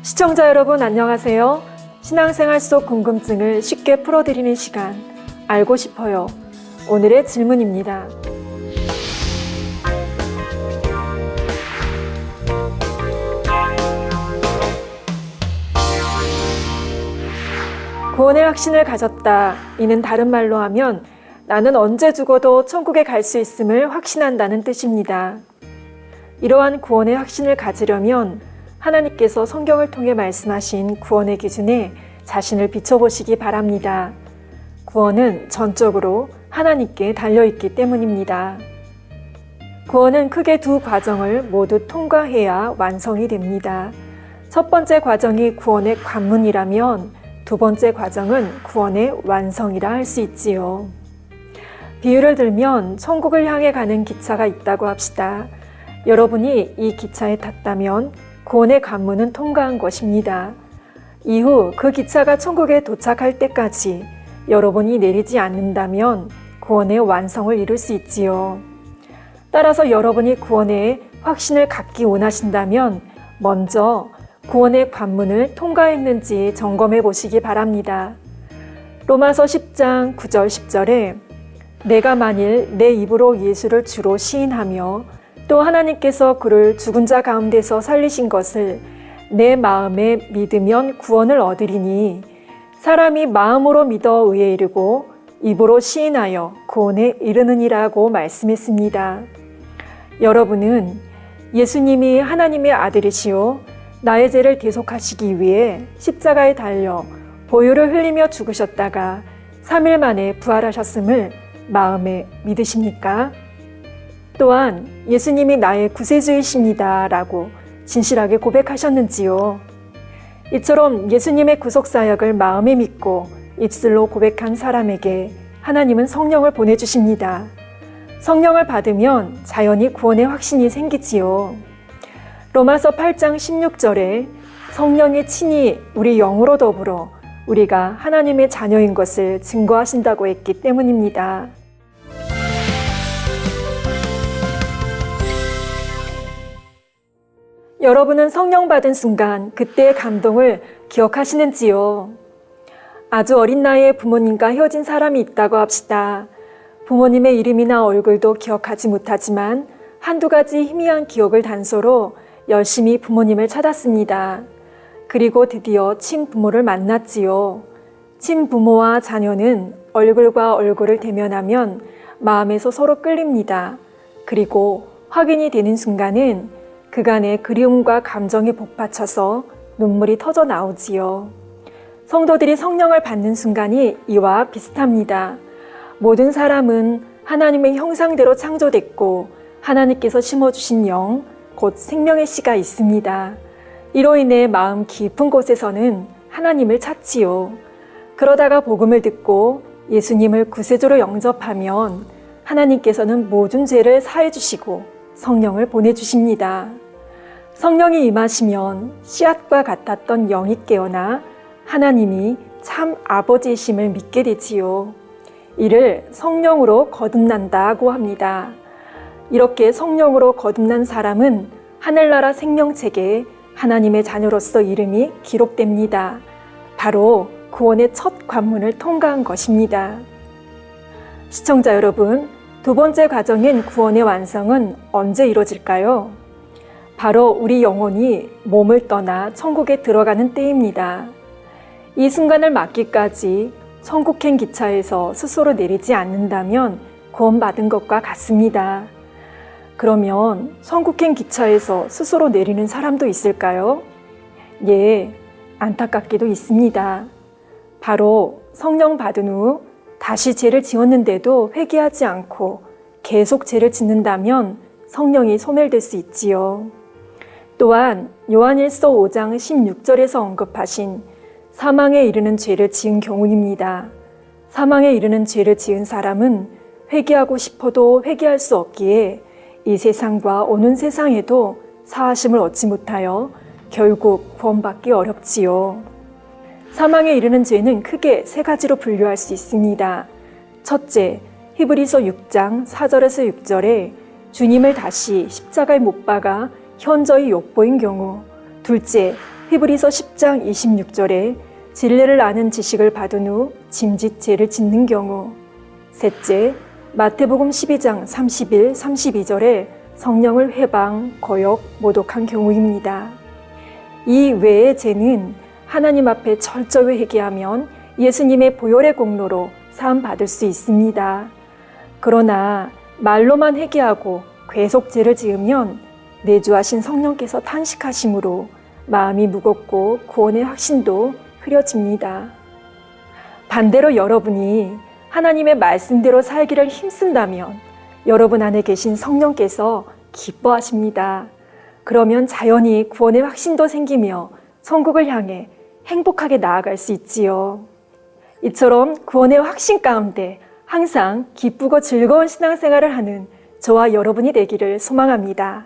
시청자 여러분 안녕하세요. 신앙생활 속 궁금증을 쉽게 풀어드리는 시간, 알고 싶어요. 오늘의 질문입니다. 구원의 확신을 가졌다. 이는 다른 말로 하면 나는 언제 죽어도 천국에 갈 수 있음을 확신한다는 뜻입니다. 이러한 구원의 확신을 가지려면 하나님께서 성경을 통해 말씀하신 구원의 기준에 자신을 비춰보시기 바랍니다. 구원은 전적으로 하나님께 달려있기 때문입니다. 구원은 크게 두 과정을 모두 통과해야 완성이 됩니다. 첫 번째 과정이 구원의 관문이라면 두 번째 과정은 구원의 완성이라 할 수 있지요. 비유를 들면 천국을 향해 가는 기차가 있다고 합시다. 여러분이 이 기차에 탔다면 구원의 관문은 통과한 것입니다. 이후 그 기차가 천국에 도착할 때까지 여러분이 내리지 않는다면 구원의 완성을 이룰 수 있지요. 따라서 여러분이 구원의 확신을 갖기 원하신다면 먼저 구원의 관문을 통과했는지 점검해 보시기 바랍니다. 로마서 10장 9절 10절에 내가 만일 내 입으로 예수를 주로 시인하며 또 하나님께서 그를 죽은 자 가운데서 살리신 것을 내 마음에 믿으면 구원을 얻으리니 사람이 마음으로 믿어 의에 이르고 입으로 시인하여 구원에 이르느니라고 말씀했습니다. 여러분은 예수님이 하나님의 아들이시오 나의 죄를 대속하시기 위해 십자가에 달려 보혈을 흘리며 죽으셨다가 3일 만에 부활하셨음을 마음에 믿으십니까? 또한 예수님이 나의 구세주이십니다 라고 진실하게 고백하셨는지요? 이처럼 예수님의 구속사역을 마음에 믿고 입술로 고백한 사람에게 하나님은 성령을 보내주십니다. 성령을 받으면 자연히 구원의 확신이 생기지요. 로마서 8장 16절에 성령이 친히 우리 영으로 더불어 우리가 하나님의 자녀인 것을 증거하신다고 했기 때문입니다. 여러분은 성령 받은 순간 그때의 감동을 기억하시는지요? 아주 어린 나이에 부모님과 헤어진 사람이 있다고 합시다. 부모님의 이름이나 얼굴도 기억하지 못하지만 한두 가지 희미한 기억을 단서로 열심히 부모님을 찾았습니다. 그리고 드디어 친부모를 만났지요. 친부모와 자녀는 얼굴과 얼굴을 대면하면 마음에서 서로 끌립니다. 그리고 확인이 되는 순간은 그간의 그리움과 감정이 복받쳐서 눈물이 터져 나오지요. 성도들이 성령을 받는 순간이 이와 비슷합니다. 모든 사람은 하나님의 형상대로 창조됐고 하나님께서 심어주신 영, 곧 생명의 씨가 있습니다. 이로 인해 마음 깊은 곳에서는 하나님을 찾지요. 그러다가 복음을 듣고 예수님을 구세주로 영접하면 하나님께서는 모든 죄를 사해 주시고 성령을 보내주십니다. 성령이 임하시면 씨앗과 같았던 영이 깨어나 하나님이 참 아버지이심을 믿게 되지요. 이를 성령으로 거듭난다고 합니다. 이렇게 성령으로 거듭난 사람은 하늘나라 생명책에 하나님의 자녀로서 이름이 기록됩니다. 바로 구원의 첫 관문을 통과한 것입니다. 시청자 여러분, 두 번째 과정인 구원의 완성은 언제 이루어질까요? 바로 우리 영혼이 몸을 떠나 천국에 들어가는 때입니다. 이 순간을 맞기까지 천국행 기차에서 스스로 내리지 않는다면 구원받은 것과 같습니다. 그러면 천국행 기차에서 스스로 내리는 사람도 있을까요? 예, 안타깝게도 있습니다. 바로 성령 받은 후 다시 죄를 지었는데도 회개하지 않고 계속 죄를 짓는다면 성령이 소멸될 수 있지요. 또한 요한일서 5장 16절에서 언급하신 사망에 이르는 죄를 지은 경우입니다. 사망에 이르는 죄를 지은 사람은 회개하고 싶어도 회개할 수 없기에 이 세상과 오는 세상에도 사하심을 얻지 못하여 결국 구원받기 어렵지요. 사망에 이르는 죄는 크게 세 가지로 분류할 수 있습니다. 첫째, 히브리서 6장 4절에서 6절에 주님을 다시 십자가에 못 박아 현저히 욕보인 경우. 둘째, 히브리서 10장 26절에 진리를 아는 지식을 받은 후 짐짓 죄를 짓는 경우, 셋째, 마태복음 12장 31, 32절에 성령을 회방, 거역, 모독한 경우입니다. 이 외의 죄는 하나님 앞에 철저히 회개하면 예수님의 보혈의 공로로 사함 받을 수 있습니다. 그러나 말로만 회개하고 계속 죄를 지으면 내주하신 성령께서 탄식하심으로 마음이 무겁고 구원의 확신도 흐려집니다. 반대로 여러분이 하나님의 말씀대로 살기를 힘쓴다면 여러분 안에 계신 성령께서 기뻐하십니다. 그러면 자연히 구원의 확신도 생기며 천국을 향해 행복하게 나아갈 수 있지요. 이처럼 구원의 확신 가운데 항상 기쁘고 즐거운 신앙생활을 하는 저와 여러분이 되기를 소망합니다.